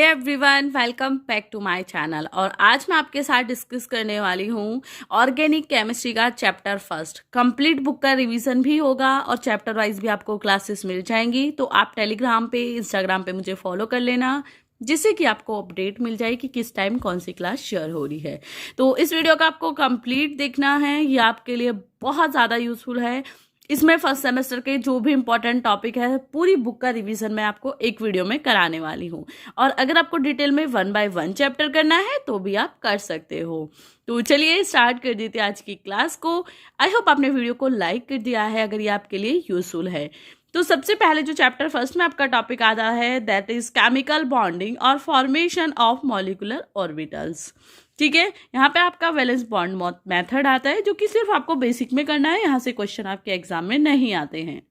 Everyone, welcome back to my channel. और आज मैं आपके साथ डिस्कस करने वाली हूँ ऑर्गेनिक केमिस्ट्री का चैप्टर फर्स्ट। कंप्लीट बुक का रिवीजन भी होगा और चैप्टर वाइज भी आपको क्लासेस मिल जाएंगी। तो आप टेलीग्राम पे, इंस्टाग्राम पे मुझे फॉलो कर लेना, जिससे कि आपको अपडेट मिल जाए कि किस टाइम कौन सी क्लास शेयर हो रही है। तो इस वीडियो का आपको कंप्लीट देखना है, ये आपके लिए बहुत ज़्यादा यूजफुल है। इसमें फर्स्ट सेमेस्टर के जो भी इंपॉर्टेंट टॉपिक है, पूरी बुक का रिवीजन मैं आपको एक वीडियो में कराने वाली हूँ। और अगर आपको डिटेल में 1 बाय 1 चैप्टर करना है तो भी आप कर सकते हो। तो चलिए स्टार्ट कर देते हैं आज की क्लास को। आई होप आपने वीडियो को लाइक कर दिया है अगर ये आपके लिए यूजफुल है। तो सबसे पहले जो चैप्टर फर्स्ट में आपका टॉपिक आता है, दैट इज केमिकल बॉन्डिंग और फॉर्मेशन ऑफ मॉलिक्यूलर ऑर्बिटल्स। ठीक है, यहाँ पे आपका वैलेंस बॉन्ड मेथड आता है, जो कि सिर्फ आपको बेसिक में करना है। यहाँ से क्वेश्चन आपके एग्जाम में नहीं आते हैं।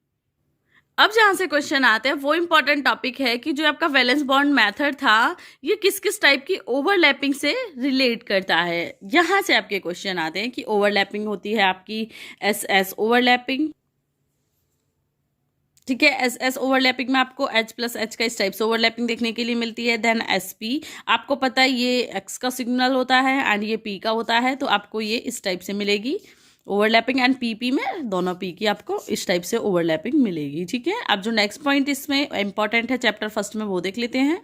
अब जहाँ से क्वेश्चन आते हैं वो इंपॉर्टेंट टॉपिक है कि जो आपका वैलेंस बॉन्ड मेथड था, ये किस किस टाइप की ओवरलैपिंग से रिलेट करता है। यहाँ से आपके क्वेश्चन आते हैं कि ओवरलैपिंग होती है आपकी एस एस ओवरलैपिंग। ठीक है, एस एस ओवरलैपिंग में आपको H प्लस H का इस टाइप से ओवरलैपिंग देखने के लिए मिलती है। देन SP, आपको पता है ये X का सिग्नल होता है एंड ये P का होता है, तो आपको ये इस टाइप से मिलेगी ओवरलैपिंग। एंड PP में दोनों P की आपको इस टाइप से ओवरलैपिंग मिलेगी। ठीक है, अब जो नेक्स्ट पॉइंट इसमें इंपॉर्टेंट है चैप्टर फर्स्ट में, वो देख लेते हैं।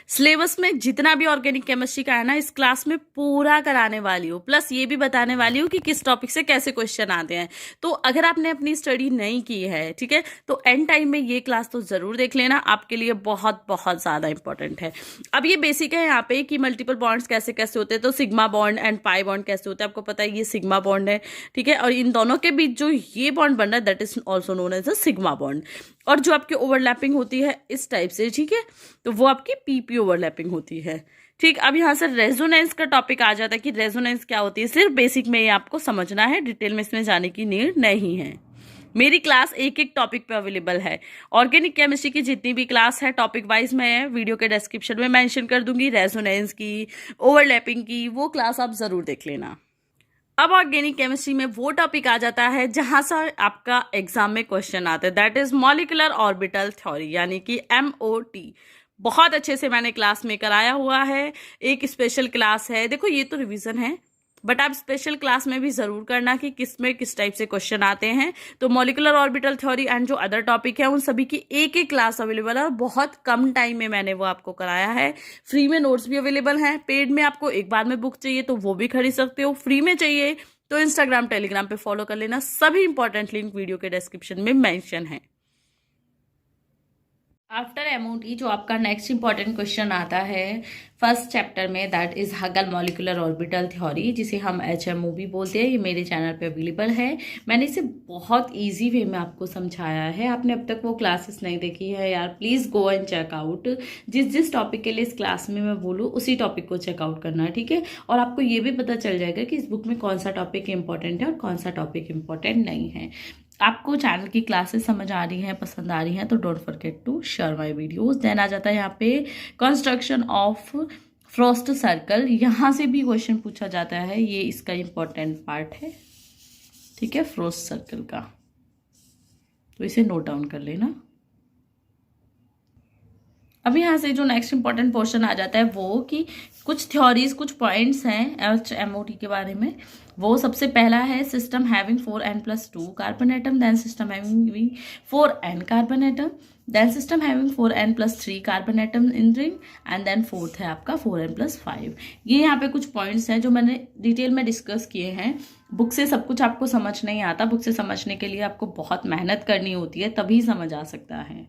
सिलेबस में जितना भी ऑर्गेनिक केमिस्ट्री का है ना, इस क्लास में पूरा कराने वाली हूँ, प्लस ये भी बताने वाली हूँ कि किस टॉपिक से कैसे क्वेश्चन आते हैं। तो अगर आपने अपनी स्टडी नहीं की है, ठीक है, तो एंड टाइम में ये क्लास तो जरूर देख लेना, आपके लिए बहुत बहुत ज्यादा इंपॉर्टेंट है। अब ये बेसिक है यहाँ पे कि मल्टीपल बॉन्ड्स कैसे कैसे होते हैं। तो sigma bond and pi bond कैसे होते हैं, आपको पता है ये सिग्मा बॉन्ड है। ठीक है, और इन दोनों के बीच जो ये बॉन्ड बन रहा है, that is also known as a sigma bond. और जो आपकी ओवरलैपिंग होती है इस टाइप से, ठीक है, तो वो आपकी PP ओवरलैपिंग होती है। ठीक, अब यहाँ से रेजोनेंस का टॉपिक आ जाता है कि रेजोनेंस क्या होती है। सिर्फ बेसिक में ये आपको समझना है, डिटेल में इसमें जाने की नीड नहीं है। मेरी क्लास एक एक टॉपिक पे अवेलेबल है। ऑर्गेनिक केमिस्ट्री की जितनी भी क्लास है टॉपिक वाइज मैं वीडियो के डिस्क्रिप्शन में मेंशन कर दूंगी। रेजोनेंस की, ओवरलैपिंग की, वो क्लास आप जरूर देख लेना। अब ऑर्गेनिक केमिस्ट्री में वो टॉपिक आ जाता है जहां से आपका एग्जाम में क्वेश्चन आता है, that is molecular orbital theory, यानी कि MOT। बहुत अच्छे से मैंने क्लास में कराया हुआ है, एक स्पेशल क्लास है। देखो ये तो रिवीजन है, बट आप स्पेशल क्लास में भी जरूर करना कि किस में किस टाइप से क्वेश्चन आते हैं। तो मॉलिक्यूलर ऑर्बिटल थ्योरी एंड जो अदर टॉपिक है, उन सभी की एक एक क्लास अवेलेबल है और बहुत कम टाइम में मैंने वो आपको कराया है। फ्री में नोट्स भी अवेलेबल हैं। पेड में आपको एक बार में बुक चाहिए तो वो भी खरीद सकते हो। फ्री में चाहिए तो इंस्टाग्राम, टेलीग्राम पे फॉलो कर लेना। सभी इंपॉर्टेंट लिंक वीडियो के डिस्क्रिप्शन में मेंशन है। आफ्टर MOT जो आपका नेक्स्ट इंपॉर्टेंट क्वेश्चन आता है फर्स्ट चैप्टर में, दैट इज हगल मॉलिक्यूलर ऑर्बिटल थ्योरी, जिसे हम HMO भी बोलते हैं। ये मेरे चैनल पे अवेलेबल है। मैंने इसे बहुत इजी वे में आपको समझाया है। आपने अब तक वो क्लासेस नहीं देखी है यार, प्लीज गो एंड चेकआउट। जिस जिस टॉपिक के लिए इस क्लास में मैं बोलूँ उसी टॉपिक को चेकआउट करना है। ठीक है, और आपको ये भी पता चल जाएगा कि इस बुक में कौन सा टॉपिक इंपॉर्टेंट है और कौन सा टॉपिक इंपॉर्टेंट नहीं है। आपको चैनल की क्लासेस समझ आ रही हैं, पसंद आ रही हैं, तो don't forget to share my videos. Then आ जाता है यहाँ पे कंस्ट्रक्शन ऑफ फ्रॉस्ट सर्कल। यहाँ से भी क्वेश्चन पूछा जाता है, ये इसका इंपॉर्टेंट पार्ट है। ठीक है, फ्रॉस्ट सर्कल का, तो इसे नोट डाउन कर लेना। अब यहाँ से जो नेक्स्ट इंपॉर्टेंट पोर्शन आ जाता है वो कि कुछ थ्योरीज, कुछ पॉइंट्स हैं HMOT के बारे में। वो सबसे पहला है system having 4n+2 carbon atom, then system having 4n carbon atom, then system having 4n+3 carbon atom in ring, and then fourth है आपका 4n+5। ये यहाँ पे कुछ पॉइंट्स हैं जो मैंने डिटेल में डिस्कस किए हैं। बुक से सब कुछ आपको समझ नहीं आता। बुक से समझने के लिए आपको बहुत मेहनत करनी होती है, तभी समझ आ सकता है।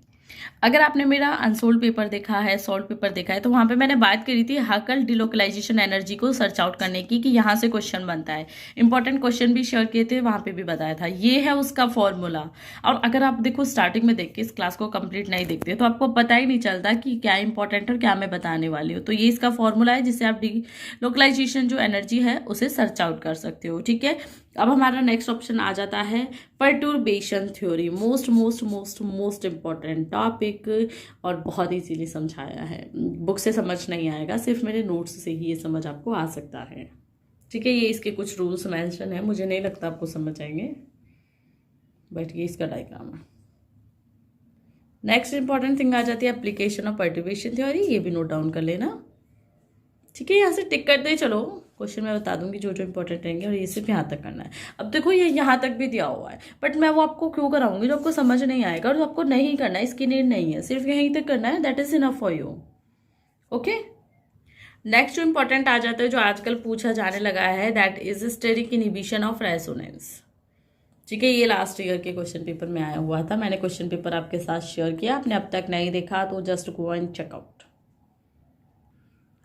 अगर आपने मेरा अनसोल्ड पेपर देखा है, सॉल्व पेपर देखा है, तो वहां पे मैंने बात करी थी हाकल डिलोकलाइजेशन एनर्जी को सर्च आउट करने की, कि यहाँ से क्वेश्चन बनता है। इंपॉर्टेंट क्वेश्चन भी शेयर किए थे, वहां पे भी बताया था। ये है उसका फॉर्मूला। और अगर आप देखो स्टार्टिंग में देख के इस क्लास को कंप्लीट नहीं देखते तो आपको पता ही नहीं चलता कि क्या इंपॉर्टेंट और क्या मैं बताने वाली हूँ। तो ये इसका फॉर्मूला है जिससे आप डिलोकलाइजेशन जो एनर्जी है उसे सर्च आउट कर सकते हो। ठीक है, अब हमारा नेक्स्ट ऑप्शन आ जाता है perturbation theory. Most most most most important topic, और बहुत इजीली समझाया है। बुक से समझ नहीं आएगा, सिर्फ मेरे नोट्स से ही ये समझ आपको आ सकता है। ठीक है, ये इसके कुछ रूल्स मेंशन है, मुझे नहीं लगता आपको समझ आएंगे, बट ये इसका डायग्राम है। नेक्स्ट इंपॉर्टेंट थिंग आ जाती है एप्लीकेशन ऑफ पर्टिवेशन थ्योरी, ये भी नोट डाउन कर लेना, ठीक है। यहाँ से टिक करते ही चलो, क्वेश्चन मैं बता दूंगी जो जो इंपॉर्टेंट रहेंगे, और ये सिर्फ यहाँ तक करना है। अब देखो ये यहाँ तक भी दिया हुआ है, बट मैं वो आपको क्यों कराऊंगी जो आपको समझ नहीं आएगा और जो आपको नहीं करना है, इसकी नीड नहीं है, सिर्फ यहीं तक करना है, that is enough for you, okay. Next जो इंपॉर्टेंट आ जाता है, जो आजकल पूछा जाने लगा है, that is steric inhibition of resonance, ठीक है। ये लास्ट ईयर के क्वेश्चन पेपर में आया हुआ था, मैंने क्वेश्चन पेपर आपके साथ शेयर किया, आपने अब तक नहीं देखा तो just go and check out.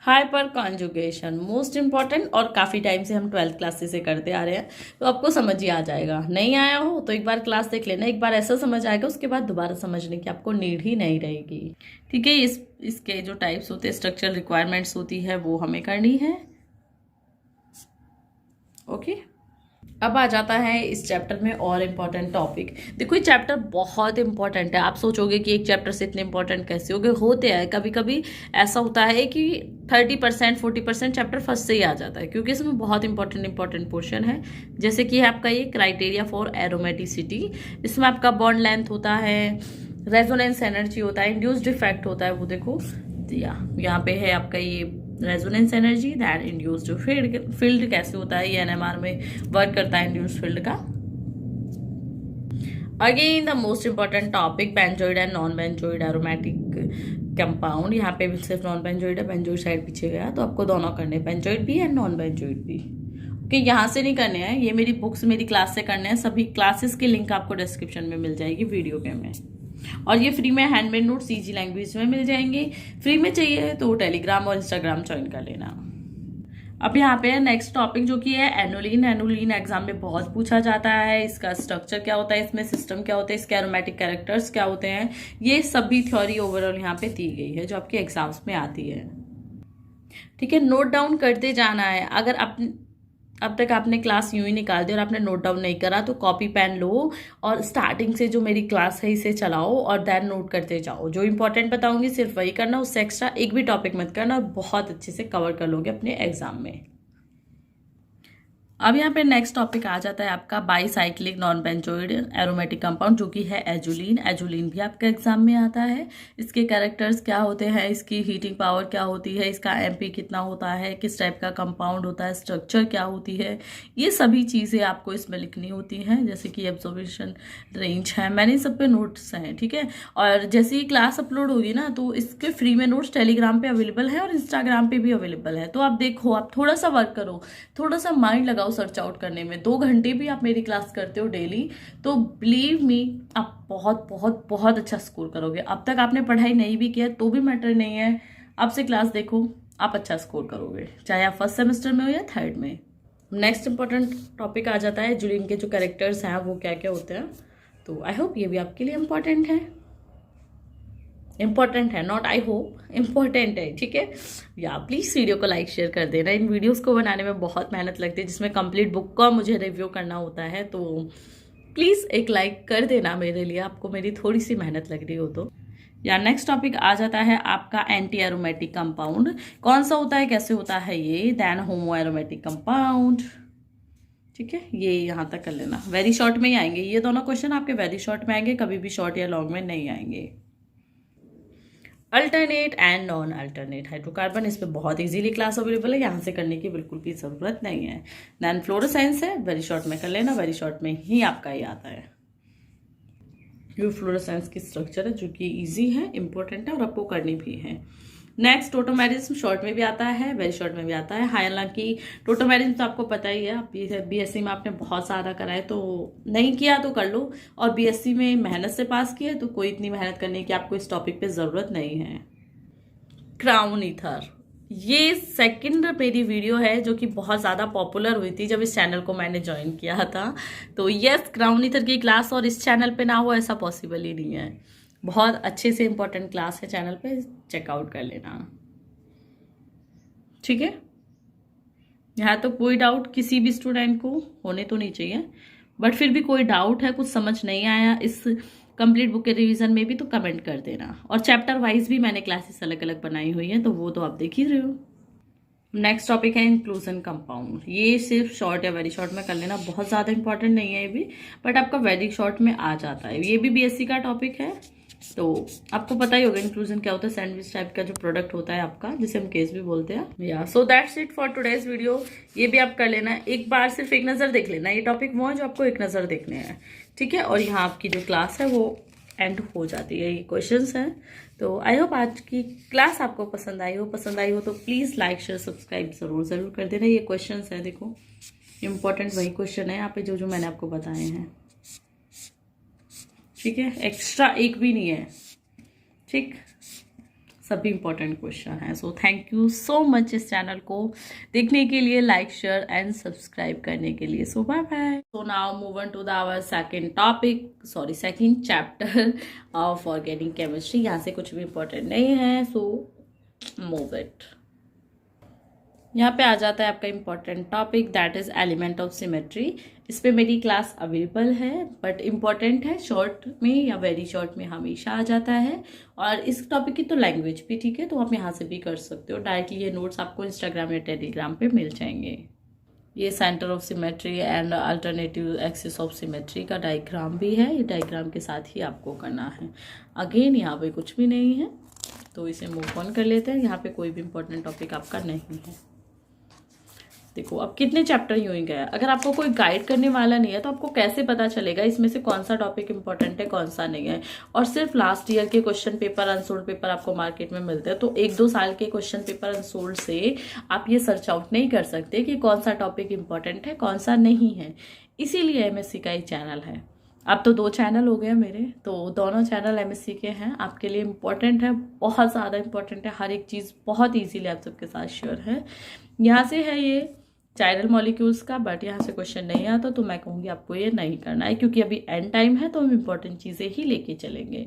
Hyperconjugation most important, और काफ़ी टाइम से हम 12th क्लास से करते आ रहे हैं, तो आपको समझ ही आ जाएगा। नहीं आया हो तो एक बार क्लास देख लेना, एक बार ऐसा समझ आएगा, उसके बाद दोबारा समझने की आपको नीड ही नहीं रहेगी, ठीक है। इसके जो टाइप्स होते हैं, स्ट्रक्चरल रिक्वायरमेंट्स होती है, वो हमें करनी है, ओके। अब आ जाता है इस चैप्टर में और इम्पॉर्टेंट टॉपिक। देखो ये चैप्टर बहुत इंपॉर्टेंट है, आप सोचोगे कि एक चैप्टर से इतने इंपॉर्टेंट कैसे हो गए, होते हैं कभी कभी ऐसा होता है कि 30% 40% चैप्टर फर्स्ट से ही आ जाता है, क्योंकि इसमें बहुत इंपॉर्टेंट पोर्शन है। जैसे कि आपका ये क्राइटेरिया फॉर एरोमेटिसिटी, इसमें आपका बॉन्ड लेंथ होता है, रेजोनेंस एनर्जी होता है, इंड्यूस्ड इफेक्ट होता है, वो देखो यहाँ पे है आपका ये resonance energy, that induced field कैसे होता है, ये एनएमआर में वर्क करता है इंड्यूस्ड फील्ड का। Again the most important topic, benzoid and non benzoid aromatic compound. यहाँ पे भी सिर्फ नॉन बेंजोइड है, बेंजोइड साइड पीछे गया, तो आपको दोनों करने, बेंजोइड भी एंड नॉन बेंजोइड भी, ओके। यहाँ से नहीं करने हैं, ये मेरी बुक्स मेरी क्लास से करने हैं, सभी क्लासेस की लिंक आपको डिस्क्रिप्शन में मिल जाएगी वीडियो के में, और ये फ्री में हैंडमेड नोट्स इजी लैंग्वेज में मिल जाएंगे। फ्री में चाहिए तो टेलीग्राम और इंस्टाग्राम ज्वाइन कर लेना। अब यहाँ पे नेक्स्ट टॉपिक जो कि है एनुलिन। एनुलिन एग्जाम में बहुत पूछा जाता है, इसका स्ट्रक्चर क्या होता है, इसमें सिस्टम क्या होता है, इसके एरोमेटिक कैरेक्टर्स क्या होते हैं, ये सभी थ्योरी ओवरऑल यहाँ पे दी गई है जो आपके एग्जाम्स में आती है, ठीक है। नोट डाउन करते जाना है। अगर अब तक आपने क्लास यूं ही निकाल दी और आपने नोट डाउन नहीं करा, तो कॉपी पेन लो और स्टार्टिंग से जो मेरी क्लास है इसे चलाओ और देन नोट करते जाओ। जो इंपॉर्टेंट बताऊंगी सिर्फ वही करना, उससे एक्स्ट्रा एक भी टॉपिक मत करना, और बहुत अच्छे से कवर कर लोगे अपने एग्जाम में। अब यहाँ पे नेक्स्ट टॉपिक आ जाता है आपका bicyclic non benzoid aromatic compound, जो कि है एजुलिन। एजुलिन भी आपका एग्जाम में आता है। इसके कैरेक्टर्स क्या होते हैं, इसकी हीटिंग पावर क्या होती है, इसका एमपी कितना होता है, किस टाइप का कंपाउंड होता है, स्ट्रक्चर क्या होती है, ये सभी चीज़ें आपको इसमें लिखनी होती हैं। जैसे कि एब्जॉर्प्शन रेंज है, मैंने सब पे नोट्स हैं, ठीक है। और जैसे ही क्लास अपलोड होगी ना, तो इसके फ्री में नोट्स टेलीग्राम पे अवेलेबल है और इंस्टाग्राम पे भी अवेलेबल है। तो आप देखो, आप थोड़ा सा वर्क करो, थोड़ा सा माइंड लगाओ सर्च आउट करने में। 2 घंटे भी आप मेरी क्लास करते हो डेली, तो बिलीव मी आप बहुत बहुत बहुत अच्छा स्कोर करोगे। अब तक आपने पढ़ाई नहीं भी किया तो भी मैटर नहीं है, अब से क्लास देखो, आप अच्छा स्कोर करोगे, चाहे आप फर्स्ट सेमेस्टर में हो या थर्ड में। नेक्स्ट इंपॉर्टेंट टॉपिक आ जाता है एजुलिन के जो कैरेक्टर्स हैं वो क्या क्या होते हैं। तो आई होप ये भी आपके लिए इम्पॉर्टेंट है, इम्पॉर्टेंट है, नॉट आई होप, इम्पॉर्टेंट है, ठीक है। या प्लीज़ वीडियो को लाइक शेयर कर देना। इन वीडियोस को बनाने में बहुत मेहनत लगती है, जिसमें कंप्लीट बुक का मुझे रिव्यू करना होता है, तो प्लीज़ एक लाइक कर देना मेरे लिए, आपको मेरी थोड़ी सी मेहनत लग रही हो तो। या नेक्स्ट टॉपिक आ जाता है आपका एंटी एरोमेटिक कंपाउंड। कौन सा होता है, कैसे होता है ये, देन होमो एरोमेटिक कंपाउंड, ठीक है। ये यहाँ तक कर लेना, वेरी शॉर्ट में ही आएंगे ये दोनों क्वेश्चन, आपके वेरी शॉर्ट में आएंगे, कभी भी शॉर्ट या लॉन्ग में नहीं आएंगे। Alternate and non alternate hydrocarbon, इस पे बहुत इजीली क्लास अवेलेबल है, यहाँ से करने की बिल्कुल भी जरूरत नहीं है। देन फ्लोरोसेंस है, वेरी शॉर्ट में कर लेना, वेरी शॉर्ट में ही आपका ये आता है। ये फ्लोरोसेंस की स्ट्रक्चर है जो कि इजी है, इंपॉर्टेंट है और आपको करनी भी है। नेक्स्ट टोटोमेरिज्म, शॉर्ट में भी आता है, वेरी शॉर्ट में भी आता है। हालांकि टोटोमेरिज्म तो आपको पता ही है, आप बीएससी में आपने बहुत सारा करा है, तो नहीं किया तो कर लो, और बीएससी में मेहनत से पास किया है तो कोई इतनी मेहनत करने की आपको इस टॉपिक पे ज़रूरत नहीं है। क्राउन ईथर, ये सेकंड मेरी वीडियो है जो कि बहुत ज़्यादा पॉपुलर हुई थी जब इस चैनल को मैंने ज्वाइन किया था। तो यस, क्राउन ईथर की क्लास और इस चैनल पे ना हो ऐसा पॉसिबल ही नहीं है। बहुत अच्छे से इंपॉर्टेंट क्लास है चैनल पे, चेकआउट कर लेना, ठीक है। यहाँ तो कोई डाउट किसी भी स्टूडेंट को होने तो नहीं चाहिए, बट फिर भी कोई डाउट है, कुछ समझ नहीं आया इस कंप्लीट बुक के रिवीजन में भी, तो कमेंट कर देना। और चैप्टर वाइज भी मैंने क्लासेस अलग अलग बनाई हुई हैं, तो वो तो आप देख ही रहे हो। नेक्स्ट टॉपिक है इंक्लूजन कंपाउंड। ये सिर्फ शॉर्ट या वेरी शॉर्ट में कर लेना, बहुत ज़्यादा इंपॉर्टेंट नहीं है ये भी, बट आपका वेरी शॉर्ट में आ जाता है। ये भी बीएससी का टॉपिक है, तो आपको पता ही होगा इंक्लूजन क्या होता है, सैंडविच टाइप का जो प्रोडक्ट होता है आपका, जिसे हम केस भी बोलते हैं। या so that's it for today's video. ये भी आप कर लेना, एक बार सिर्फ एक नज़र देख लेना, ये टॉपिक वो है जो आपको एक नज़र देखने हैं, ठीक है। और यहाँ आपकी जो क्लास है वो एंड हो जाती है, ये क्वेश्चंस हैं। तो आई होप आज की क्लास आपको पसंद आई हो तो प्लीज़ लाइक शेयर सब्सक्राइब ज़रूर कर देना। ये क्वेश्चंस हैं, देखो इंपॉर्टेंट वही क्वेश्चन है यहाँ पे जो मैंने आपको बताए हैं, ठीक है। एक्स्ट्रा एक भी नहीं है, ठीक, सभी इंपॉर्टेंट क्वेश्चन हैं। So thank you so much इस चैनल को देखने के लिए, लाइक शेयर एंड सब्सक्राइब करने के लिए। So bye bye. So now move on to the our second chapter of organic chemistry. यहाँ से कुछ भी इंपॉर्टेंट नहीं है, सो मूव इट। यहाँ पे आ जाता है आपका important topic, that is element of symmetry. इस पे मेरी क्लास अवेलेबल है, बट इम्पॉर्टेंट है, शॉर्ट में या वेरी शॉर्ट में हमेशा आ जाता है। और इस टॉपिक की तो लैंग्वेज भी ठीक है, तो आप यहाँ से भी कर सकते हो डायरेक्टली। ये नोट्स आपको इंस्टाग्राम या टेलीग्राम पे मिल जाएंगे। ये centre of symmetry and alternative axis of symmetry का डायग्राम भी है, ये डायग्राम के साथ ही आपको करना है। अगेन यहाँ पे कुछ भी नहीं है, तो इसे मूव ऑन कर लेते हैं। यहाँ पे कोई भी इंपॉर्टेंट टॉपिक आपका नहीं है। देखो अब कितने चैप्टर यूं ही गया। अगर आपको कोई गाइड करने वाला नहीं है तो आपको कैसे पता चलेगा इसमें से कौन सा टॉपिक इंपॉर्टेंट है, कौन सा नहीं है। और सिर्फ लास्ट ईयर के क्वेश्चन पेपर, अनसोल्ड पेपर आपको मार्केट में मिलते हैं, तो 1-2 साल के क्वेश्चन पेपर अनसोल्ड से आप ये सर्च आउट नहीं कर सकते कि कौन सा टॉपिक इंपॉर्टेंट है, कौन सा नहीं है। इसीलिए MSc का ही चैनल है। अब तो 2 चैनल हो गए मेरे, तो दोनों चैनल MSc के हैं, आपके लिए इम्पोर्टेंट है, बहुत ज़्यादा इम्पोर्टेंट है। हर एक चीज़ बहुत ईजीली आप सबके साथ शेयर है। यहाँ से है ये चाइरल मॉलिक्यूल्स का, बट यहाँ से क्वेश्चन नहीं आता, तो मैं कहूँगी आपको ये नहीं करना है, क्योंकि अभी एंड टाइम है तो हम इम्पोर्टेंट चीज़ें ही लेके चलेंगे।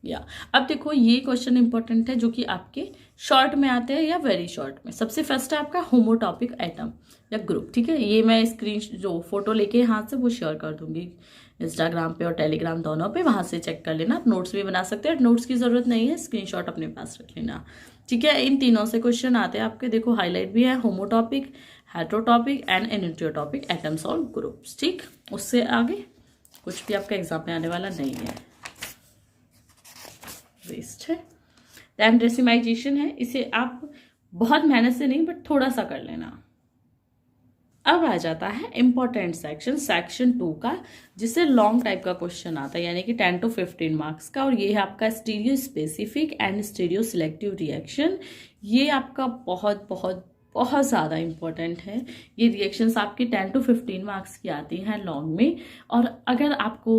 या अब देखो ये क्वेश्चन इंपॉर्टेंट है जो कि आपके शॉर्ट में आते हैं या वेरी शॉर्ट में। सबसे फर्स्ट है आपका होमोटॉपिक एटम या ग्रुप, ठीक है। ये मैं स्क्रीन जो फोटो लेके हाथ से वो शेयर कर दूंगी इंस्टाग्राम पे और टेलीग्राम दोनों पे, वहां से चेक कर लेना। आप नोट्स भी बना सकते हैं, नोट्स की जरूरत नहीं है, स्क्रीनशॉट अपने पास रख लेना, ठीक है। इन तीनों से क्वेश्चन आते हैं आपके, देखो हाईलाइट भी है, होमोटॉपिक, हेटेरोटॉपिक एंड एनिटियोटॉपिक एटम्स और ग्रुप्स, ठीक। उससे आगे कुछ भी आपका एग्जाम में आने वाला नहीं है, वेस्ट है। टाइम डेसिमाइजेशन है, इसे आप बहुत मेहनत से नहीं बट थोड़ा सा कर लेना। अब आ जाता है इंपॉर्टेंट सेक्शन 2 का, जिससे लॉन्ग टाइप का क्वेश्चन आता है, यानी कि 10 to 15 मार्क्स का। और ये है आपका stereo specific and stereo selective reaction. ये आपका बहुत बहुत बहुत ज़्यादा इंपॉर्टेंट है। ये रिएक्शंस आपकी 10 to 15 मार्क्स की आती हैं लॉन्ग में। और अगर आपको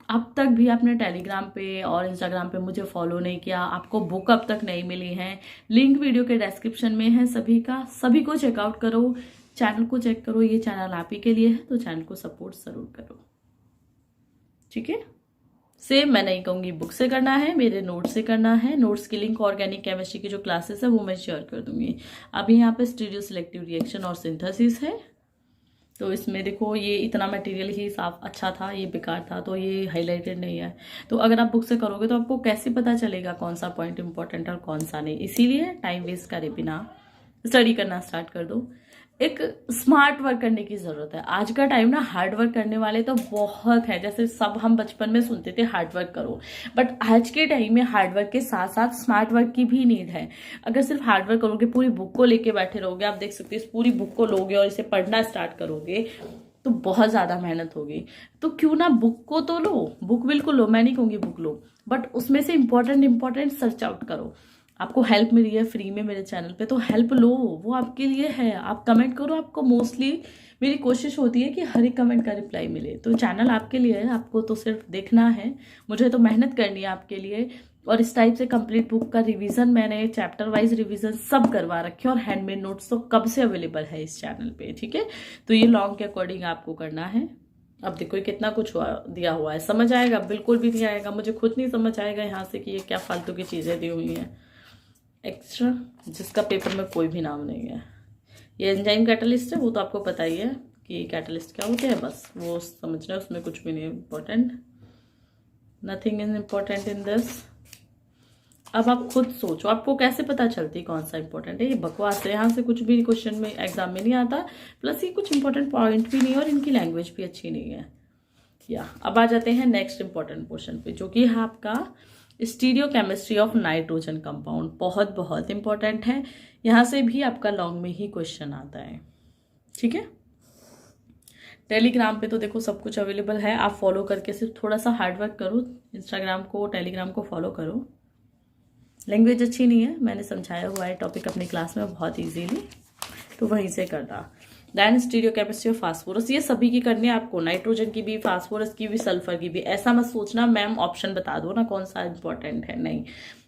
अब तक भी आपने टेलीग्राम पे और इंस्टाग्राम पे मुझे फॉलो नहीं किया, आपको बुक अब तक नहीं मिली है, लिंक वीडियो के डिस्क्रिप्शन में है सभी का, सभी को चेकआउट करो, चैनल को चेक करो। ये चैनल आप ही के लिए है, तो चैनल को सपोर्ट जरूर करो, ठीक है। सेम मैं नहीं कहूँगी बुक से करना है, मेरे नोट्स से करना है। नोट्स की लिंक ऑर्गेनिक केमिस्ट्री की जो क्लासेस है वो मैं शेयर कर दूंगी। अभी यहाँ पे स्टीरियो सिलेक्टिव रिएक्शन और सिंथेसिस है, तो इसमें देखो ये इतना मटेरियल ही साफ अच्छा था, ये बेकार था, तो ये हाईलाइटेड नहीं है। तो अगर आप बुक से करोगे तो आपको कैसे पता चलेगा कौन सा पॉइंट इंपॉर्टेंट है और कौन सा नहीं। इसीलिए टाइम वेस्ट करे बिना स्टडी करना स्टार्ट कर दो। एक स्मार्ट वर्क करने की जरूरत है। आज का टाइम ना हार्ड वर्क करने वाले तो बहुत है, जैसे सब हम बचपन में सुनते थे हार्ड वर्क करो, बट आज के टाइम में हार्ड वर्क के साथ साथ स्मार्ट वर्क की भी नीड है। अगर सिर्फ हार्ड वर्क करोगे, पूरी बुक को लेके बैठे रहोगे, आप देख सकते हो इस पूरी बुक को लोगे और इसे पढ़ना स्टार्ट करोगे तो बहुत ज्यादा मेहनत होगी। तो क्यों ना बुक को तो लो, बुक बिल्कुल लो, मैं नहीं कहूंगी बुक लो, बट उसमें से इंपॉर्टेंट सर्च आउट करो। आपको हेल्प मिली है फ्री में मेरे चैनल पे, तो हेल्प लो, वो आपके लिए है। आप कमेंट करो, आपको मोस्टली मेरी कोशिश होती है कि हर एक कमेंट का रिप्लाई मिले, तो चैनल आपके लिए है, आपको तो सिर्फ देखना है, मुझे तो मेहनत करनी है आपके लिए। और इस टाइप से कंप्लीट बुक का रिवीजन मैंने चैप्टर वाइज रिवीजन सब करवा रखे, और हैंडमेड नोट्स तो कब से अवेलेबल है इस चैनल पे, ठीक है। तो ये लॉन्ग के अकॉर्डिंग आपको करना है। अब देखो कितना कुछ दिया हुआ है, समझ आएगा? बिल्कुल भी नहीं आएगा, मुझे खुद नहीं समझ आएगा यहाँ से कि ये क्या फालतू की चीजें दी हुई हैं एक्स्ट्रा, जिसका पेपर में कोई भी नाम नहीं है। ये एंजाइम कैटलिस्ट है, वो तो आपको पता ही है कि कैटलिस्ट क्या होते हैं, बस वो समझना है, उसमें कुछ भी नहीं important, nothing is important in this. अब आप खुद सोचो, आपको कैसे पता चलती कौन सा इंपॉर्टेंट है? ये बकवास है, यहाँ से कुछ भी क्वेश्चन में एग्जाम में नहीं आता, प्लस ये कुछ इंपॉर्टेंट पॉइंट भी नहीं है और इनकी लैंग्वेज भी अच्छी नहीं है। या अब आ जाते हैं नेक्स्ट इंपॉर्टेंट क्वेश्चन पे, जो कि है आपका stereo chemistry of nitrogen compound, बहुत बहुत इंपॉर्टेंट है, यहाँ से भी आपका लॉन्ग में ही क्वेश्चन आता है। ठीक है, टेलीग्राम पे तो देखो सब कुछ अवेलेबल है, आप फॉलो करके सिर्फ थोड़ा सा हार्डवर्क करो, इंस्टाग्राम को टेलीग्राम को फॉलो करो। लैंग्वेज अच्छी नहीं है, मैंने समझाया हुआ है टॉपिक अपनी क्लास में बहुत इजीली, तो वहीं से करना। Then stereochemistry of phosphorus, ये सभी की करनी है आपको, नाइट्रोजन की भी, फास्फोरस की भी, सल्फर की भी। ऐसा मत सोचना मैम ऑप्शन बता दो ना कौन सा इंपॉर्टेंट है, नहीं,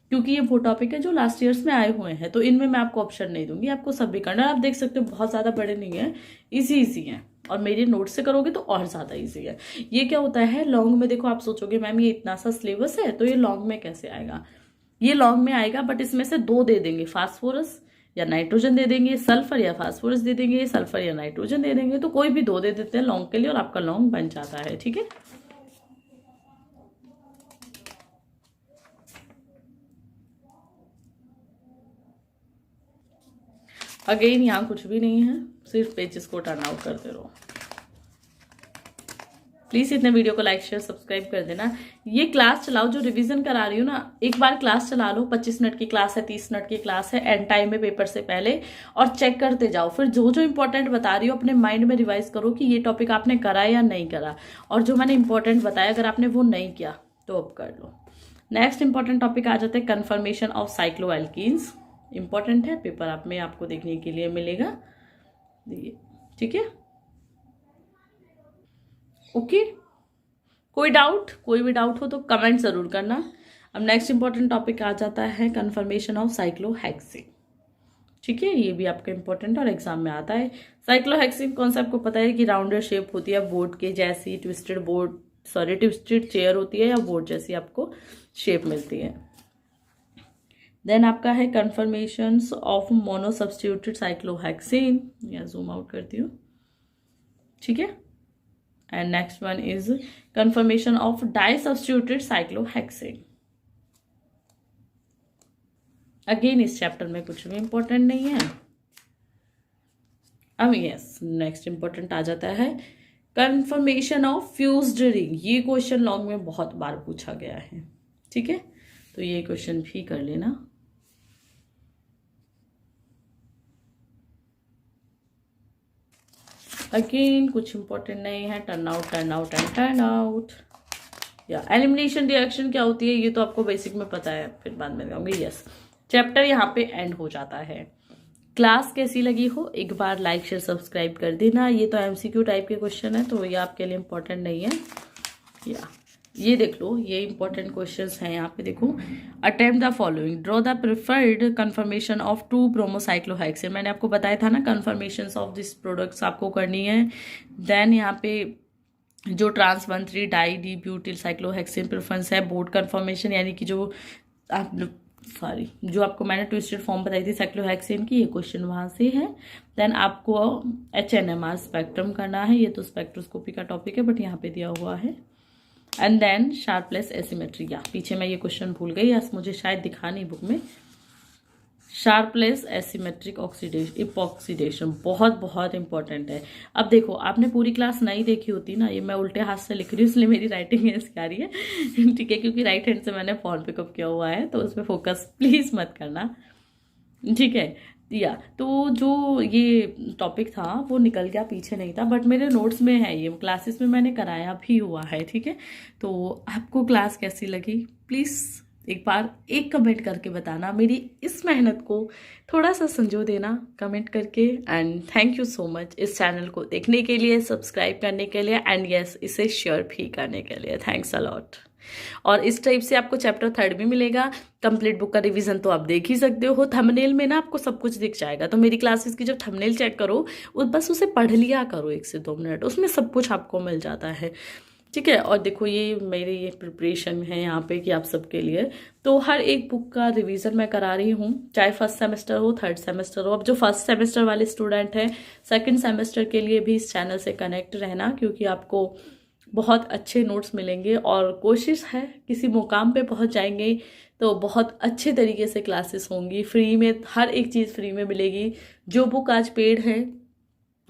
क्योंकि ये वो टॉपिक है जो लास्ट ईयर्स में आए हुए हैं, तो इनमें मैं आपको ऑप्शन नहीं दूंगी, आपको सब भी करना है। आप देख सकते हो बहुत ज़्यादा बड़े नहीं है, इजी है, और मेरे नोट से करोगे तो और ज़्यादा ईजी है। ये क्या होता है लॉन्ग में, देखो आप सोचोगे मैम ये इतना सा सिलेबस है तो ये लॉन्ग में कैसे आएगा, ये लॉन्ग में आएगा, बट इसमें से दो दे देंगे, फास्फोरस या नाइट्रोजन दे देंगे, सल्फर या फास्फोरस दे देंगे, सल्फर या नाइट्रोजन दे देंगे, तो कोई भी दो दे देते हैं लॉन्ग के लिए और आपका लॉन्ग बन जाता है। ठीक है, अगेन यहाँ कुछ भी नहीं है, सिर्फ पेजेस को टर्न आउट करते रहो। प्लीज इतने वीडियो को लाइक शेयर सब्सक्राइब कर देना। ये क्लास चलाओ जो रिवीजन करा रही हूँ ना, एक बार क्लास चला लो, 25 मिनट की क्लास है, 30 मिनट की क्लास है, एंड टाइम में पेपर से पहले, और चेक करते जाओ। फिर जो जो इंपॉर्टेंट बता रही हो अपने माइंड में रिवाइज करो कि ये टॉपिक आपने करा या नहीं करा, और जो मैंने इंपॉर्टेंट बताया अगर आपने वो नहीं किया तो अब कर लो। नेक्स्ट इंपॉर्टेंट टॉपिक आ जाते हैं कन्फर्मेशन ऑफ साइक्लोएल्कीन्स, इंपॉर्टेंट है, पेपर आप में आपको देखने के लिए मिलेगा। ठीक है, ओके, कोई भी डाउट हो तो कमेंट जरूर करना। अब नेक्स्ट इंपॉर्टेंट टॉपिक आ जाता है कन्फर्मेशन ऑफ साइक्लोहेक्सेन। ठीक है, ये भी आपका इंपॉर्टेंट और एग्जाम में आता है। साइक्लोहेक्सेन कौन सा आपको पता है कि राउंडेड शेप होती है, बोर्ड के जैसी, ट्विस्टेड चेयर होती है या बोर्ड जैसी आपको शेप मिलती है। देन आपका है कन्फर्मेशन ऑफ मोनोसब्स्टिट्यूटेड साइक्लोहेक्सेन, या जूम आउट करती हूँ। ठीक है, and next one is confirmation of disubstituted cyclohexane। Again इस चैप्टर में कुछ भी इंपॉर्टेंट नहीं है। अब यस, नेक्स्ट इंपॉर्टेंट आ जाता है कंफर्मेशन ऑफ फ्यूज्ड रिंग। ये क्वेश्चन लॉन्ग में बहुत बार पूछा गया है। ठीक है, तो ये क्वेश्चन भी कर लेना। अगेन कुछ इंपॉर्टेंट नहीं है, टर्न आउट। या एलिमिनेशन रिएक्शन क्या होती है ये तो आपको बेसिक में पता है, फिर बाद में कहूँगी। यस, चैप्टर यहाँ पे एंड हो जाता है। क्लास कैसी लगी हो एक बार लाइक शेयर सब्सक्राइब कर देना। ये तो एमसीक्यू टाइप के क्वेश्चन है तो ये आपके लिए इंपॉर्टेंट नहीं है। या ये देख लो, ये इंपॉर्टेंट क्वेश्चंस हैं यहाँ पे देखो। Attempt the following, draw the preferred confirmation of 2 ब्रोमोसाइक्लोहेक्सेन। मैंने आपको बताया था ना कन्फर्मेशन ऑफ दिस प्रोडक्ट्स आपको करनी है। देन यहाँ पे जो trans 1,3 di D butyl cyclohexane preference है, बोर्ड कन्फर्मेशन यानी कि जो जो आपको मैंने ट्विस्टेड फॉर्म बताई थी साइक्लोहेक्सेन की, ये क्वेश्चन वहां से है। देन आपको HNMR स्पेक्ट्रम करना है, ये तो स्पेक्ट्रोस्कोपी का टॉपिक है बट यहाँ पे दिया हुआ है। एंड देन शार्पलेस एसिमेट्री, या पीछे मैं ये क्वेश्चन भूल गई, या मुझे शायद दिखा नहीं बुक में। शार्पलेस एसिमेट्रिक इपॉक्सीडेशन बहुत बहुत इंपॉर्टेंट है। अब देखो आपने पूरी क्लास नहीं देखी होती ना, ये मैं उल्टे हाथ से लिख रही हूँ इसलिए मेरी राइटिंग ऐसी आ रही है। ठीक है, क्योंकि राइट हैंड से मैंने फॉर्म पिकअप किया हुआ है तो उस पर फोकस प्लीज मत करना। ठीक है, या तो जो ये टॉपिक था वो निकल गया, पीछे नहीं था, बट मेरे नोट्स में है, ये क्लासेस में मैंने कराया भी हुआ है। ठीक है, तो आपको क्लास कैसी लगी प्लीज़ एक बार एक कमेंट करके बताना, मेरी इस मेहनत को थोड़ा सा संजो देना कमेंट करके। And thank you so much इस चैनल को देखने के लिए, सब्सक्राइब करने के लिए, एंड यस इसे शेयर भी करने के लिए। Thanks a lot. और इस टाइप से आपको चैप्टर 3 भी मिलेगा। कंप्लीट बुक का रिवीजन तो आप देख ही सकते हो, थंबनेल में ना आपको सब कुछ दिख जाएगा। तो मेरी क्लासेस की जब थंबनेल चेक करो बस उसे पढ़ लिया करो 1 से 2 मिनट, उसमें सब कुछ आपको मिल जाता है। ठीक है, और देखो ये मेरी ये प्रिपरेशन है यहाँ पे कि आप सबके लिए, तो हर एक बुक का रिवीजन मैं करा रही हूँ, चाहे फर्स्ट सेमेस्टर हो 3rd सेमेस्टर हो। अब जो फर्स्ट सेमेस्टर वाले स्टूडेंट हैं 2nd सेमेस्टर के लिए भी इस चैनल से कनेक्ट रहना, क्योंकि आपको बहुत अच्छे नोट्स मिलेंगे और कोशिश है किसी मुकाम पे पहुंच जाएंगे तो बहुत अच्छे तरीके से क्लासेस होंगी, फ्री में, हर एक चीज़ फ्री में मिलेगी। जो बुक आज पेड है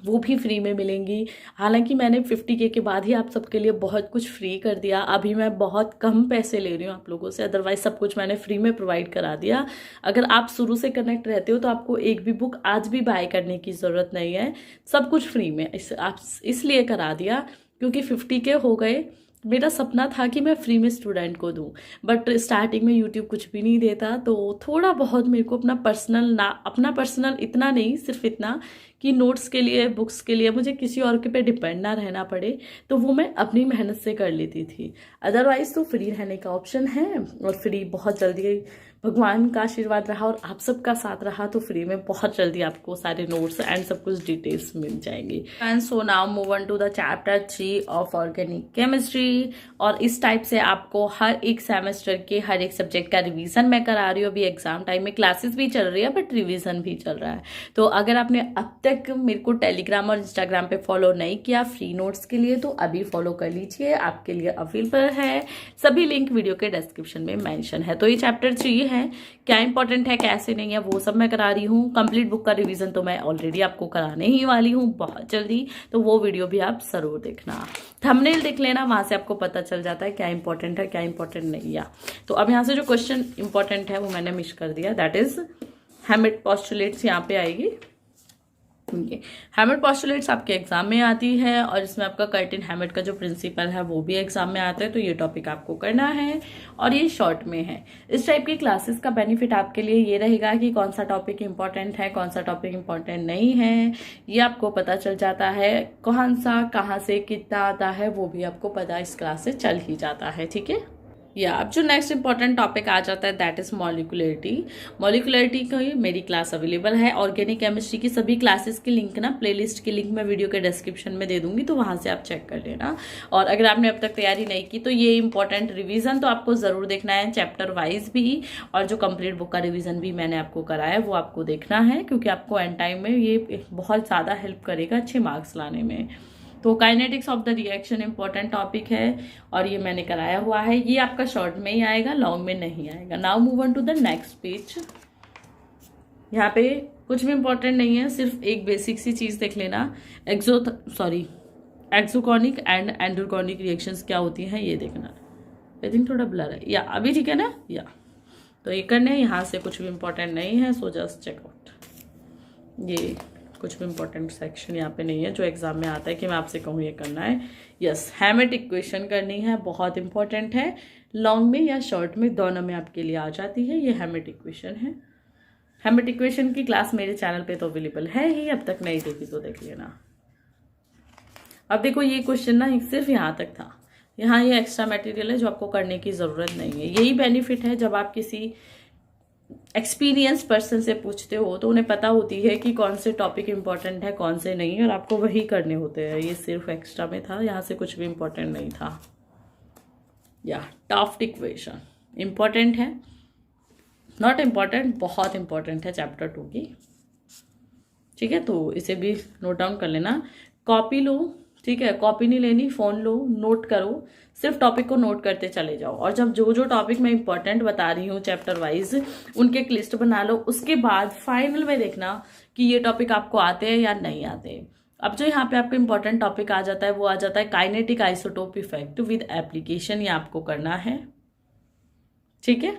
वो भी फ्री में मिलेंगी। हालांकि मैंने 50K के बाद ही आप सबके लिए बहुत कुछ फ्री कर दिया। अभी मैं बहुत कम पैसे ले रही हूँ आप लोगों से, अदरवाइज सब कुछ मैंने फ्री में प्रोवाइड करा दिया। अगर आप शुरू से कनेक्ट रहते हो तो आपको एक भी बुक आज भी बाय करने की ज़रूरत नहीं है, सब कुछ फ्री में आप इसलिए करा दिया क्योंकि 50K हो गए। मेरा सपना था कि मैं फ्री में स्टूडेंट को दूं, बट स्टार्टिंग में यूट्यूब कुछ भी नहीं देता, तो थोड़ा बहुत मेरे को अपना पर्सनल इतना नहीं, सिर्फ इतना कि नोट्स के लिए, बुक्स के लिए मुझे किसी और के पे डिपेंड ना रहना पड़े, तो वो मैं अपनी मेहनत से कर लेती थी। अदरवाइज तो फ्री रहने का ऑप्शन है, और फ्री बहुत जल्दी भगवान का आशीर्वाद रहा और आप सबका साथ रहा तो फ्री में बहुत जल्दी आपको सारे नोट्स एंड सब कुछ डिटेल्स मिल जाएंगी। And so now move on to the chapter 3 of organic chemistry. और इस टाइप से आपको हर एक सेमेस्टर के हर एक सब्जेक्ट का रिवीजन मैं करा रही हूँ। अभी एग्जाम टाइम में क्लासेस भी चल रही है बट रिवीजन भी चल रहा है। तो अगर आपने अब तक मेरे को टेलीग्राम और इंस्टाग्राम पे फॉलो नहीं किया फ्री नोट्स के लिए, तो अभी फॉलो कर लीजिए, आपके लिए अवेलेबल है। सभी लिंक वीडियो के डिस्क्रिप्शन में मेंशन है। तो ये चैप्टर 3 है, क्या इंपॉर्टेंट है कैसे नहीं है वो सब मैं करा रही हूँ। कंप्लीट बुक का रिवीजन तो मैं ऑलरेडी आपको कराने ही वाली हूँ बहुत जल्दी, तो वो वीडियो भी आप जरूर देखना। थंबनेल देख लेना, वहां से आपको पता चल जाता है क्या इंपॉर्टेंट है क्या इंपॉर्टेंट नहीं है। तो अब यहाँ से जो क्वेश्चन इंपॉर्टेंट है वो मैंने मिस कर दिया, दैट इज हैमिट पॉस्टुलेट्स यहाँ पे आएगी। हैमिट पॉस्टुलेट्स आपके एग्जाम में आती है, और इसमें आपका कर्टिन हैमिट का जो प्रिंसिपल है वो भी एग्जाम में आता है, तो ये टॉपिक आपको करना है और ये शॉर्ट में है। इस टाइप की क्लासेस का बेनिफिट आपके लिए ये रहेगा कि कौन सा टॉपिक इंपॉर्टेंट है कौन सा टॉपिक इंपॉर्टेंट नहीं है, ये आपको पता चल जाता है। कौन सा कहाँ से कितना आता है वो भी आपको पता इस क्लास से चल ही जाता है, ठीक है। या अब जो नेक्स्ट इंपॉर्टेंट टॉपिक आ जाता है दैट इज मॉलिक्यूलरिटी। मॉलिक्यूलरिटी की मेरी क्लास अवेलेबल है। ऑर्गेनिक केमिस्ट्री की सभी क्लासेस की लिंक ना, प्लेलिस्ट की लिंक मैं वीडियो के डिस्क्रिप्शन में दे दूंगी, तो वहां से आप चेक कर लेना। और अगर आपने अब तक तैयारी नहीं की तो ये इंपॉर्टेंट रिवीजन तो आपको जरूर देखना है, चैप्टर वाइज भी, और जो कंप्लीट बुक का रिवीजन भी मैंने आपको कराया वो आपको देखना है, क्योंकि आपको एंड टाइम में ये बहुत ज्यादा हेल्प करेगा अच्छे मार्क्स लाने में। तो kinetics of the reaction important topic है और ये मैंने कराया हुआ है। ये आपका शॉर्ट में ही आएगा, लॉन्ग में नहीं आएगा। Now move on to the next page. यहाँ पे कुछ भी इंपॉर्टेंट नहीं है, सिर्फ एक बेसिक सी चीज देख लेना, एक्सोकॉनिक एंड एंडोकॉनिक रिएक्शंस क्या होती हैं ये देखना। आई थिंक थोड़ा ब्लर है, या अभी ठीक है ना, या तो ये करने यहाँ से कुछ भी इंपॉर्टेंट नहीं है, सो जस्ट चेक आउट। ये कुछ भी इंपॉर्टेंट सेक्शन यहाँ पे नहीं है जो एग्जाम में आता है कि मैं आपसे कहूँ ये करना है। यस, हैमिट इक्वेशन करनी है, बहुत इंपॉर्टेंट है, लॉन्ग में या शॉर्ट में दोनों में आपके लिए आ जाती है। ये हैमिट इक्वेशन है। हैमिट इक्वेशन की क्लास मेरे चैनल पे तो अवेलेबल है ही, अब तक नहीं देखी तो देख लेना। अब देखो ये क्वेश्चन ना सिर्फ यहाँ तक था, यहाँ ये एक्स्ट्रा मटेरियल है जो आपको करने की जरूरत नहीं है। यही बेनिफिट है जब आप किसी एक्सपीरियंस पर्सन से पूछते हो तो उन्हें पता होती है कि कौन से टॉपिक इंपॉर्टेंट है कौन से नहीं, और आपको वही करने होते हैं। ये सिर्फ एक्स्ट्रा में था, यहाँ से कुछ भी इंपॉर्टेंट नहीं था। या टॉफ्ट इक्वेशन इंपॉर्टेंट है, नॉट इंपॉर्टेंट, बहुत इंपॉर्टेंट है चैप्टर 2 की, ठीक है। तो इसे भी नोट डाउन कर लेना, कॉपी लो, ठीक है, कॉपी नहीं लेनी, फोन लो, नोट करो, सिर्फ टॉपिक को नोट करते चले जाओ। और जब जो जो टॉपिक मैं इंपॉर्टेंट बता रही हूँ चैप्टर वाइज, उनके एक लिस्ट बना लो, उसके बाद फाइनल में देखना कि ये टॉपिक आपको आते हैं या नहीं आते। अब जो यहाँ पे आपको इंपॉर्टेंट टॉपिक आ जाता है वो आ जाता है kinetic isotope effect with application, ये आपको करना है, ठीक है।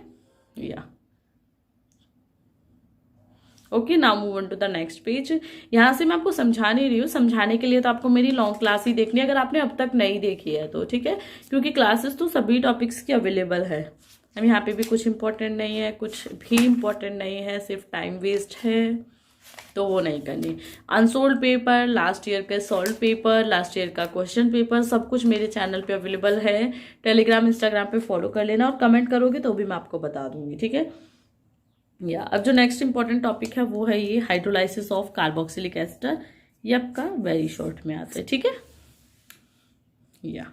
या okay, now move on to the next page. यहाँ से मैं आपको समझा नहीं रही हूँ, समझाने के लिए तो आपको मेरी लॉन्ग क्लास ही देखनी है अगर आपने अब तक नहीं देखी है तो, ठीक है, क्योंकि क्लासेस तो सभी टॉपिक्स की अवेलेबल है। अब यहाँ पे भी कुछ इंपॉर्टेंट नहीं है, कुछ भी इंपॉर्टेंट नहीं है, सिर्फ टाइम वेस्ट है, तो वो नहीं करनी। अनसोल्ड पेपर, लास्ट ईयर का सोल्ड पेपर, लास्ट ईयर का क्वेश्चन पेपर, सब कुछ मेरे चैनल पे अवेलेबल है। टेलीग्राम इंस्टाग्राम पे फॉलो कर लेना, और कमेंट करोगे तो भी मैं आपको बता दूंगी, ठीक है। या अब जो नेक्स्ट इंपॉर्टेंट टॉपिक है वो है ये हाइड्रोलाइसिस ऑफ कार्बोक्सिलिक एस्टर, ये आपका वेरी शॉर्ट में आता है, ठीक है। या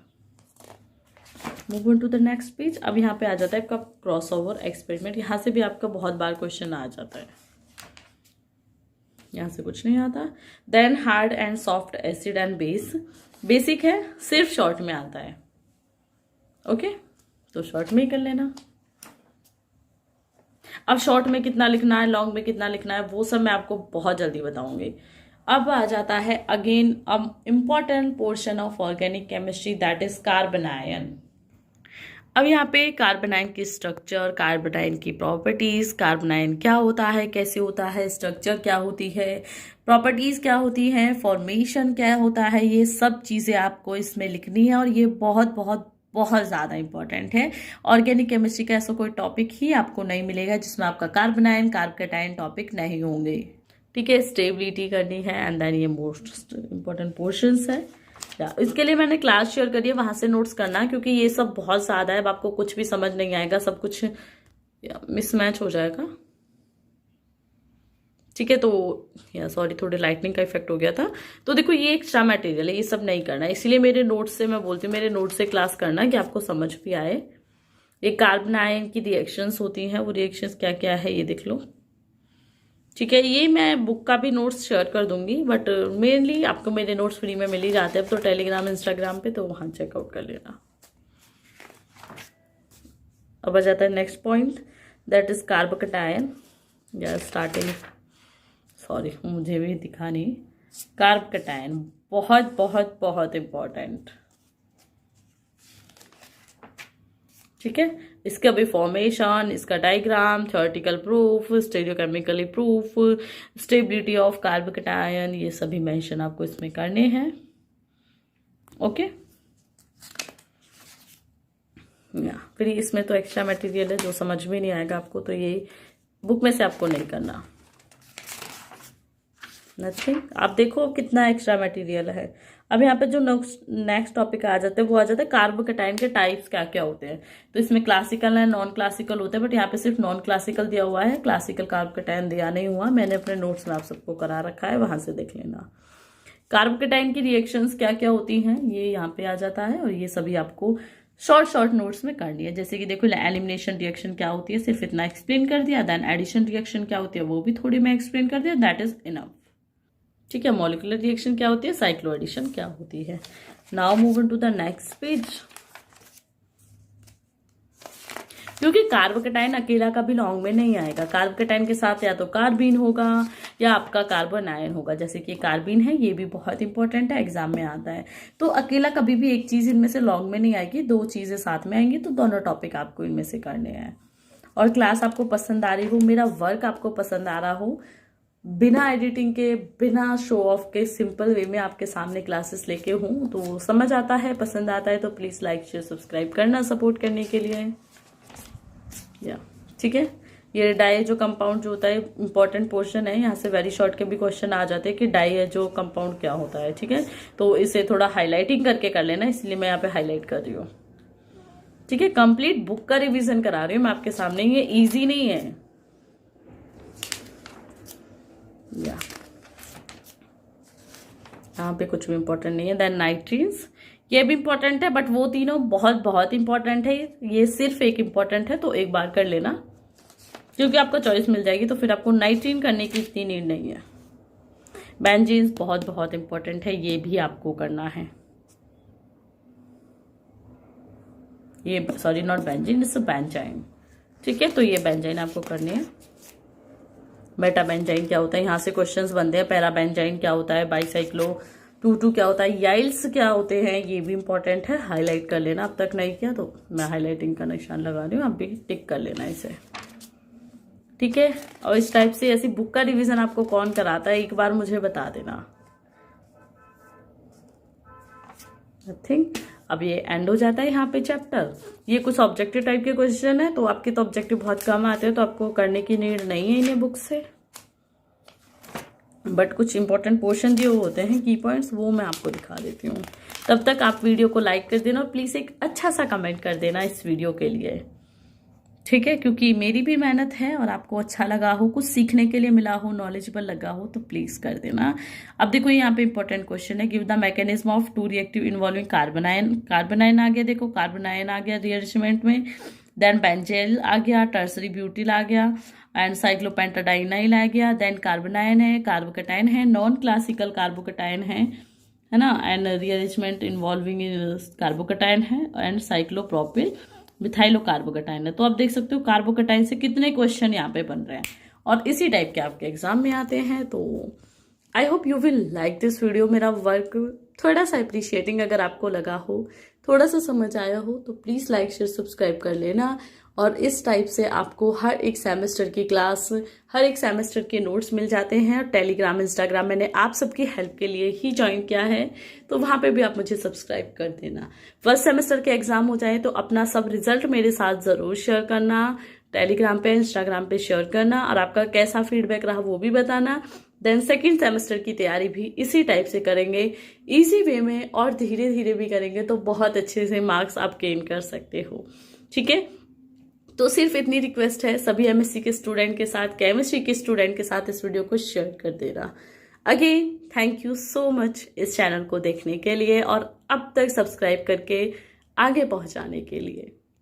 move on to the next page. अब यहाँ पे आ जाता है आपका क्रॉसओवर एक्सपेरिमेंट, यहाँ से भी आपका बहुत बार क्वेश्चन आ जाता है, यहाँ से कुछ नहीं आता। Then hard and soft acid and base, basic है, सिर्फ शॉर्ट में आता है, ओके, तो शॉर्ट में ही कर लेना। अब शॉर्ट में कितना लिखना है, लॉन्ग में कितना लिखना है, वो सब मैं आपको बहुत जल्दी बताऊंगी। अब आ जाता है again important portion of organic chemistry, that is carbon ion. अब यहाँ पे कार्बन आयन की स्ट्रक्चर, कार्बन आयन की प्रॉपर्टीज, कार्बन आयन क्या होता है, कैसे होता है, स्ट्रक्चर क्या होती है, प्रॉपर्टीज क्या होती हैं, फॉर्मेशन क्या होता है, ये सब चीजें आपको इसमें लिखनी है और ये बहुत बहुत बहुत ज़्यादा इंपॉर्टेंट है। ऑर्गेनिक केमिस्ट्री का ऐसा कोई टॉपिक ही आपको नहीं मिलेगा जिसमें आपका कार्बन आयन, कार्बोकेटायन टॉपिक नहीं होंगे। ठीक है, स्टेबिलिटी करनी है एंड देन ये मोस्ट इंपॉर्टेंट पोर्शंस है। इसके लिए मैंने क्लास शेयर करी है, वहां से नोट्स करना, क्योंकि ये सब बहुत ज्यादा है, अब आपको कुछ भी समझ नहीं आएगा, सब कुछ मिसमैच हो जाएगा। ठीक है, तो सॉरी थोड़ी लाइटनिंग का इफेक्ट हो गया था। तो देखो ये एक्स्ट्रा मटेरियल है, ये सब नहीं करना है, इसीलिए मेरे नोट्स से मैं बोलती हूँ मेरे नोट्स से क्लास करना कि आपको समझ भी आए। ये कार्बन आयन की रिएक्शंस होती हैं, वो रिएक्शंस क्या क्या है ये देख लो। ठीक है, ये मैं बुक का भी नोट्स शेयर कर दूंगी, बट मेनली आपको मेरे नोट्स फ्री में मिल ही जाते हैं अब तो टेलीग्राम इंस्टाग्राम पे, तो वहां चेकआउट कर लेना। अब आ जाता है next point, that is carbocation. या स्टार्टिंग सॉरी मुझे भी दिखा नहीं, कार्बोकेटायन बहुत बहुत बहुत इंपॉर्टेंट। ठीक है, इसका भी फॉर्मेशन, इसका diagram, theoretical proof, stereochemically proof, stability of carbocation, ये सभी मेंशन आपको इसमें करने हैं। ओके, फिर इसमें तो एक्स्ट्रा मटेरियल है जो समझ में नहीं आएगा आपको, तो ये बुक में से आपको नहीं करना, नथिंग। आप देखो कितना एक्स्ट्रा मटेरियल है। अब यहाँ पे जो नेक्स्ट टॉपिक आ जाते हैं वो आ जाता है कार्बोकेटायन के टाइप्स क्या क्या होते हैं। तो इसमें क्लासिकल है, नॉन क्लासिकल होते हैं, बट यहाँ पे सिर्फ नॉन क्लासिकल दिया हुआ है, क्लासिकल कार्बोकेटायन दिया नहीं हुआ। मैंने अपने नोट्स में आप सबको करा रखा है, वहां से देख लेना। कार्बोकेटायन की रिएक्शंस क्या क्या होती हैं ये यहाँ पे आ जाता है, और ये सभी आपको शॉर्ट नोट्स में करनी है। जैसे कि देखो एलिमिनेशन रिएक्शन क्या होती है, सिर्फ इतना एक्सप्लेन कर दिया। देन एडिशन रिएक्शन क्या होती है वो भी थोड़ी मैं एक्सप्लेन कर दिया, दैट इज इनफ। ठीक है, मॉलिक्यूलर रिएक्शन क्या होती है, साइक्लो एडिशन क्या होती है। Now move to the next page. क्योंकि कार्बोकेटायन अकेला कभी लॉन्ग में नहीं आएगा, कार्बोकेटायन के साथ या तो कार्बीन होगा या आपका कार्बन आयन होगा। जैसे कि कार्बीन है, ये भी बहुत इंपॉर्टेंट है, एग्जाम में आता है। तो अकेला कभी भी एक चीज इनमें से लॉन्ग में नहीं आएगी, दो चीजें साथ में आएंगी, तो दोनों टॉपिक आपको इनमें से करने हैं। और क्लास आपको पसंद आ रही हो, मेरा वर्क आपको पसंद आ रहा हो, बिना एडिटिंग के, बिना शो ऑफ के, सिंपल वे में आपके सामने क्लासेस लेके हूं, तो समझ आता है, पसंद आता है, तो प्लीज लाइक शेयर सब्सक्राइब करना सपोर्ट करने के लिए। या ठीक है, ये डाई जो कंपाउंड जो होता है इंपॉर्टेंट पोर्शन है, यहाँ से वेरी शॉर्ट के भी क्वेश्चन आ जाते हैं कि डाई है जो कंपाउंड क्या होता है। ठीक है, तो इसे थोड़ा हाईलाइटिंग करके कर लेना, इसलिए मैं यहाँ पे हाईलाइट कर रही हूँ। ठीक है, कंप्लीट बुक का रिवीजन करा रही हूँ मैं आपके सामने, ये ईजी नहीं है। यहाँ पे कुछ भी इंपॉर्टेंट नहीं है। देन नाइट्रीन्स, ये भी इंपॉर्टेंट है, बट वो तीनों बहुत बहुत इंपॉर्टेंट है, ये सिर्फ एक इंपॉर्टेंट है, तो एक बार कर लेना, क्योंकि आपको चॉइस मिल जाएगी, तो फिर आपको नाइट्रीन करने की इतनी नीड नहीं है। बेंजीन्स बहुत बहुत इंपॉर्टेंट है, ये भी आपको करना है। ये sorry not benzene, it's benzene. ठीक है, तो ये बेंजाइन आपको करनी है। बेटा बेंजाइन क्या होता है, यहाँ से क्वेश्चंस बनते हैं। पैरा बेंजाइन क्या होता है, बाइसाइक्लो 2,2 क्या होता है, याइल्स क्या होते हैं, ये भी इंपॉर्टेंट है, हाईलाइट कर लेना। अब तक नहीं किया तो मैं हाईलाइटिंग का निशान लगा रही हूँ, आप भी टिक कर लेना इसे। ठीक है, और इस टाइप से ऐसी बुक का रिवीजन आपको कौन कराता है, एक बार मुझे बता देना। थिंक अब ये एंड हो जाता है यहाँ पे चैप्टर। ये कुछ ऑब्जेक्टिव टाइप के क्वेश्चन है, तो आपके तो ऑब्जेक्टिव बहुत कम आते हैं, तो आपको करने की नीड नहीं है इन्हें बुक से, बट कुछ इंपॉर्टेंट पोर्शन दिए होते हैं की पॉइंट्स, वो मैं आपको दिखा देती हूँ। तब तक आप वीडियो को लाइक कर देना और प्लीज एक अच्छा सा कमेंट कर देना इस वीडियो के लिए। ठीक है, क्योंकि मेरी भी मेहनत है और आपको अच्छा लगा हो, कुछ सीखने के लिए मिला हो, नॉलेजेबल लगा हो, तो प्लीज कर देना। अब देखो यहाँ पे इंपॉर्टेंट क्वेश्चन है, give the mechanism of two reactive involving carbon ion. Carbon ion आ गया, देखो कार्बन आयन आ गया रिअरेंजमेंट में, देन बेंजेल आ गया, टर्सरी ब्यूटिल आ गया, एंड साइक्लोपेंटाडाइनाइल आ गया, देन कार्बन आयन है, कार्बोकेटायन है, नॉन क्लासिकल कार्बोकेटायन है ना, एंड रिअरेंजमेंट इन्वॉल्विंग कार्बोकेटायन है, एंड साइक्लोप्रोपिल मिथाइलो कार्बोकेटायन है। तो आप देख सकते हो कार्बोकेटायन से कितने क्वेश्चन यहाँ पे बन रहे हैं, और इसी टाइप के आपके एग्जाम में आते हैं। तो I hope you will like this video. मेरा वर्क थोड़ा सा अप्रिशिएटिंग अगर आपको लगा हो, थोड़ा सा समझ आया हो, तो प्लीज़ लाइक शेयर सब्सक्राइब कर लेना। और इस टाइप से आपको हर एक सेमेस्टर की क्लास, हर एक सेमेस्टर के नोट्स मिल जाते हैं। और टेलीग्राम, इंस्टाग्राम मैंने आप सबकी हेल्प के लिए ही ज्वाइन किया है, तो वहाँ पे भी आप मुझे सब्सक्राइब कर देना। फर्स्ट सेमेस्टर के एग्जाम हो जाए तो अपना सब रिजल्ट मेरे साथ ज़रूर शेयर करना, टेलीग्राम पे, इंस्टाग्राम पे शेयर करना, और आपका कैसा फीडबैक रहा वो भी बताना। देन सेकेंड सेमेस्टर की तैयारी भी इसी टाइप से करेंगे, इजी वे में, और धीरे धीरे भी करेंगे तो बहुत अच्छे से मार्क्स आप गेन कर सकते हो। ठीक है, तो सिर्फ इतनी रिक्वेस्ट है सभी एमएससी के स्टूडेंट के साथ, केमिस्ट्री के स्टूडेंट के साथ इस वीडियो को शेयर कर देना। Again thank you so much इस चैनल को देखने के लिए और अब तक सब्सक्राइब करके आगे पहुंचाने के लिए।